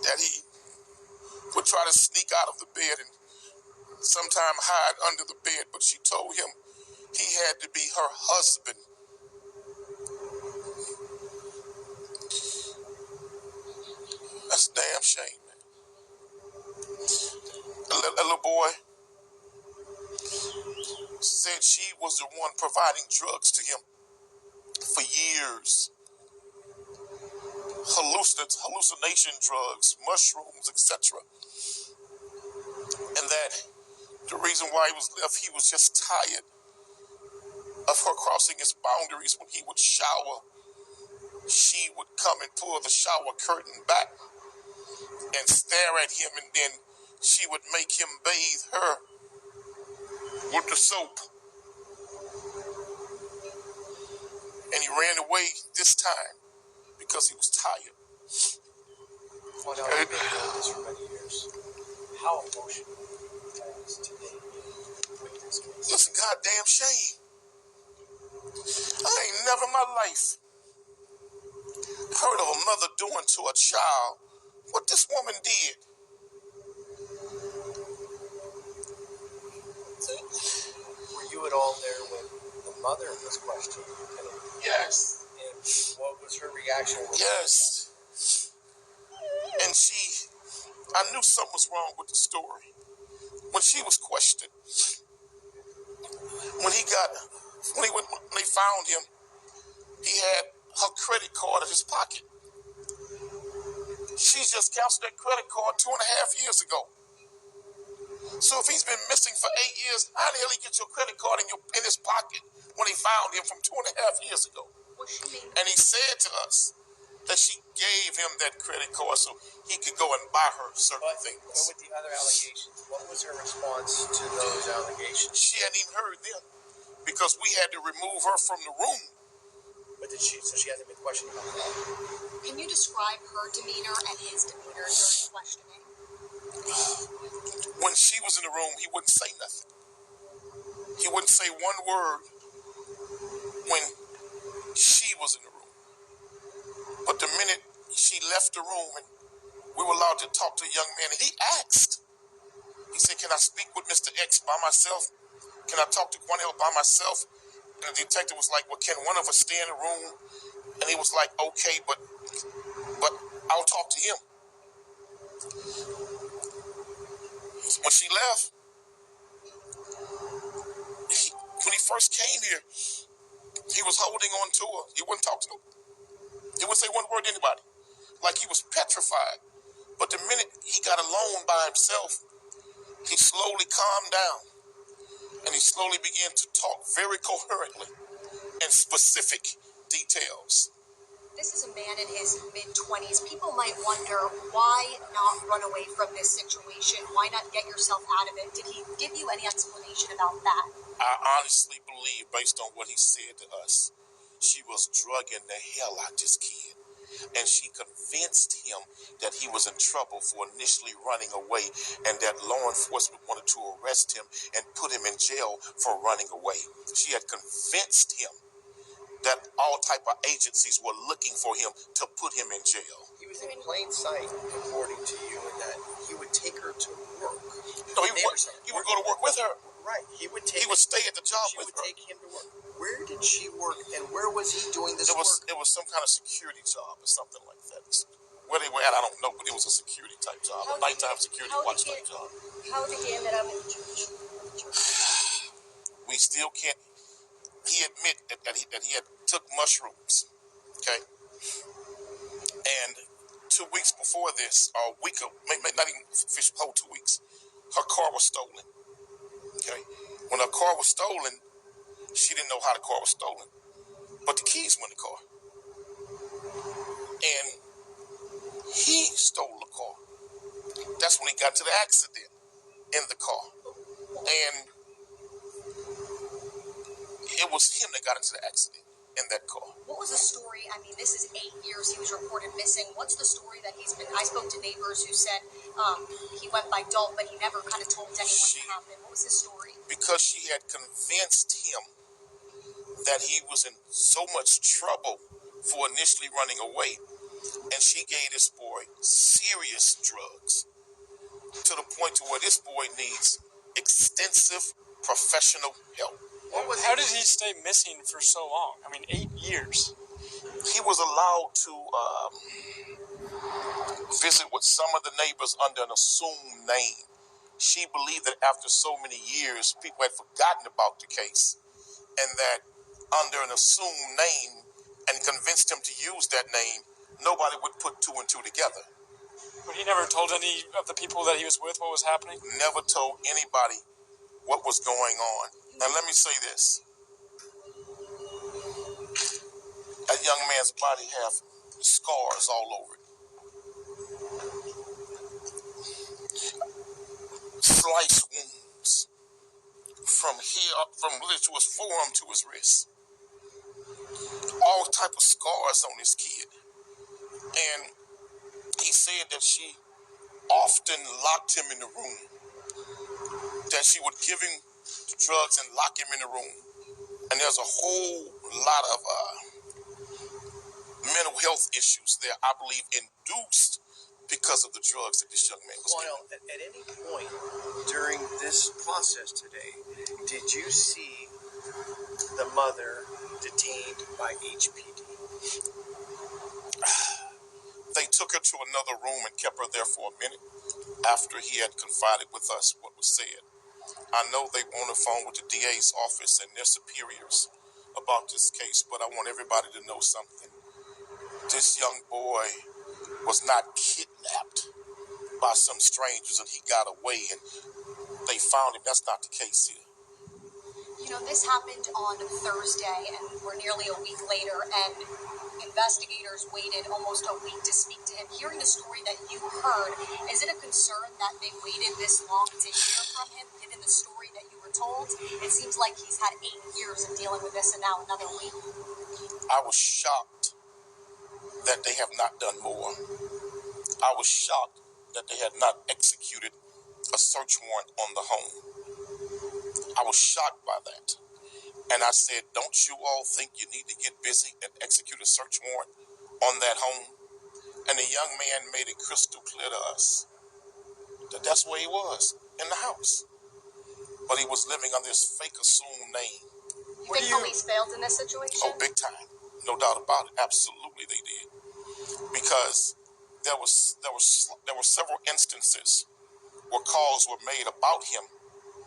that he would try to sneak out of the bed and sometime hide under the bed, but she told him he had to be her husband. That's a damn shame, man. A little boy said she was the one providing drugs to him for years. Hallucination drugs, mushrooms, etc. And that the reason why he was left, he was just tired of her crossing his boundaries. When he would shower, she would come and pull the shower curtain back and stare at him, and then she would make him bathe her with the soap. And he ran away this time because he was tired. Well, now, you've been doing this for many years. How emotional is today with this case? Listen, goddamn shame. I ain't never in my life heard of a mother doing to a child what this woman did. Were you at all there when the mother was questioned? Yes. And what was her reaction? Yes. And I knew something was wrong with the story. When she was questioned, when they found him, he had her credit card in his pocket. She just canceled that credit card 2.5 years ago. So if he's been missing for 8 years, how the hell he get your credit card in his pocket when he found him from 2.5 years ago? And he said to us that she gave him that credit card so he could go and buy her certain things. But with the other allegations, what was her response to those allegations? She hadn't even heard them because we had to remove her from the room. But so she hasn't been questioned about that? Can you describe her demeanor and his demeanor during questioning? When she was in the room, he wouldn't say nothing. He wouldn't say one word when she was in the room. But the minute she left the room and we were allowed to talk to a young man, and he asked. He said, "Can I speak with Mr. X by myself? Can I talk to Quanell by myself?" And the detective was like, "Well, can one of us stay in the room?" And he was like, "Okay, but I'll talk to him." When she left, when he first came here, he was holding on to her. He wouldn't talk to them. He wouldn't say one word to anybody. Like he was petrified. But the minute he got alone by himself, he slowly calmed down. And he slowly began to talk very coherently in specific details. This is a man in his mid-20s. People might wonder, why not run away from this situation? Why not get yourself out of it? Did he give you any explanation about that? I honestly believe, based on what he said to us, she was drugging the hell out this kid. And she convinced him that he was in trouble for initially running away and that law enforcement wanted to arrest him and put him in jail for running away. She had convinced him that all type of agencies were looking for him to put him in jail. He was in plain sight, according to you, in that he would take her to work. No, he would go to work with her. Right. He would stay at the job with her. She would take him to work. Where did she work, and where was he doing this work? It was some kind of security job or something like that. Where they were at, I don't know, but it was a security type job, a nighttime security watch type job. How did he end up in the church? We still can't. He admitted that he had took mushrooms, okay? And 2 weeks before this, or a week, maybe not even whole 2 weeks, her car was stolen, okay? When her car was stolen, she didn't know how the car was stolen, but the keys were in the car. And he stole the car. That's when he got to the accident in the car. And it was him that got into the accident in that car. What was the story? I mean, this is 8 years he was reported missing. What's the story that he's been... I spoke to neighbors who said he went by Dalton, but he never kind of told anyone what happened. What was his story? Because she had convinced him that he was in so much trouble for initially running away And she gave this boy serious drugs to the point to where this boy needs extensive professional help. How did he stay missing for so long? I mean, 8 years. He was allowed to visit with some of the neighbors under an assumed name. She believed that after so many years, people had forgotten about the case, and that under an assumed name and convinced him to use that name, nobody would put two and two together. But he never told any of the people that he was with what was happening? Never told anybody what was going on. And let me say this. That young man's body have scars all over it. Slice wounds from here up, from which was forearm to his wrist. All type of scars on this kid. And he said that she often locked him in the room. That she would give him the drugs and lock him in the room. And there's a whole lot of mental health issues there, I believe, induced because of the drugs that this young man was getting. At any point during this process today, did you see the mother detained by HPD? They took her to another room and kept her there for a minute after he had confided with us what was said. I know they were on the phone with the DA's office and their superiors about this case, but I want everybody to know something. This young boy was not kidnapped by some strangers and he got away and they found him. That's not the case here. You know, this happened on Thursday, and we're nearly a week later, and investigators waited almost a week to speak to him. Hearing the story that you heard, is it a concern that they waited this long to hear from him, given the story that you were told? It seems like he's had 8 years of dealing with this, and now another week. I was shocked that they have not done more. I was shocked that they had not executed a search warrant on the home. I was shocked by that. And I said, don't you all think you need to get busy and execute a search warrant on that home? And the young man made it crystal clear to us that that's where he was, in the house. But he was living under this fake assumed name. You think police failed in this situation? Oh, big time. No doubt about it. Absolutely they did. Because there were several instances where calls were made about him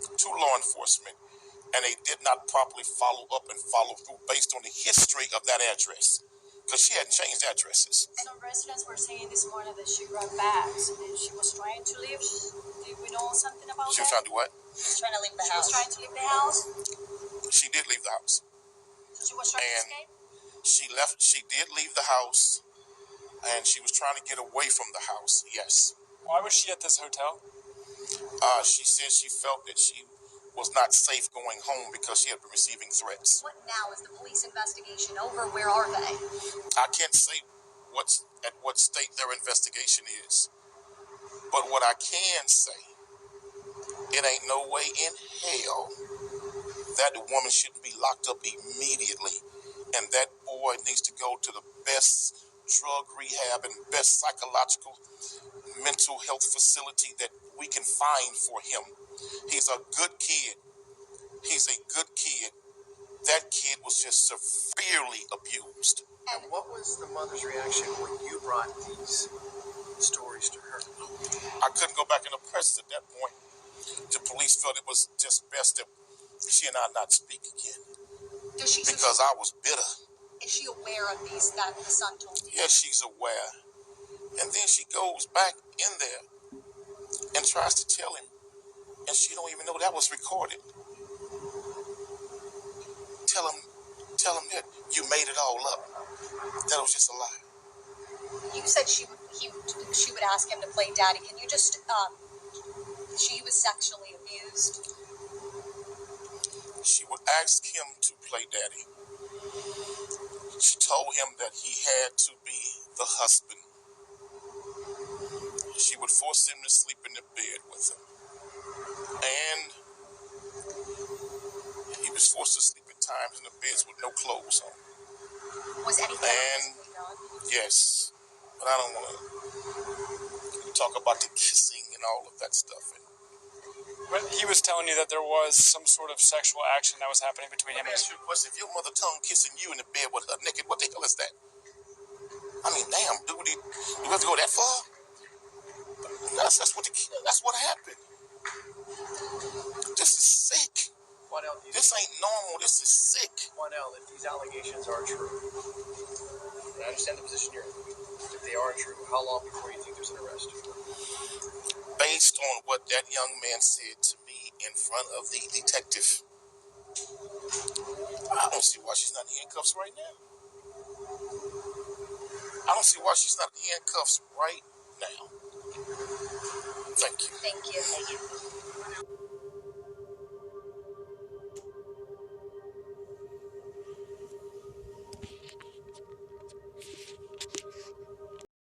to law enforcement, and they did not properly follow up and follow through based on the history of that address, because she hadn't changed addresses. Some residents were saying this morning that she grabbed bags and she was trying to leave. Did we know something about that? She was trying to do what? She was trying to leave the She house. was trying to leave the house? She did leave the house. So she was trying to escape? She did leave the house, and she was trying to get away from the house, yes. Why was she at this hotel? She said she felt that she was not safe going home because she had been receiving threats. What now? Is the police investigation over? Where are they? I can't say at what state their investigation is. But what I can say, it ain't no way in hell that the woman shouldn't be locked up immediately. And that boy needs to go to the best drug rehab and best psychological mental health facility that we can find for him. He's a good kid. He's a good kid. That kid was just severely abused. And what was the mother's reaction when you brought these stories to her? I couldn't go back in the presence at that point. The police felt it was just best that she and I not speak again. Because I was bitter. Is she aware of these that the son told you? Yes, she's aware. And then she goes back in there and tries to tell him, and she don't even know that was recorded. Tell him that you made it all up. That was just a lie. You said she would ask him to play daddy. Can you just she was sexually abused? She would ask him to play daddy. She told him that he had to be the husband. She would force him to sleep in the bed with her. And he was forced to sleep at times in the beds with no clothes on. Was anything physically done? Yes. But I don't want to talk about the kissing and all of that stuff. But he was telling you that there was some sort of sexual action that was happening between him Let me and ask you a question. If your mother tongue kissing you in the bed with her naked, what the hell is that? I mean, damn, do we have to go that far? That's what happened. This is sick. Juanel, This ain't normal. This is sick. Juanel, if these allegations are true, and I understand the position you're in, if they are true, how long before you think there's an arrest? Based on what that young man said to me in front of the detective, I don't see why she's not in handcuffs right now. I don't see why she's not in handcuffs right now. Thank you. Thank you.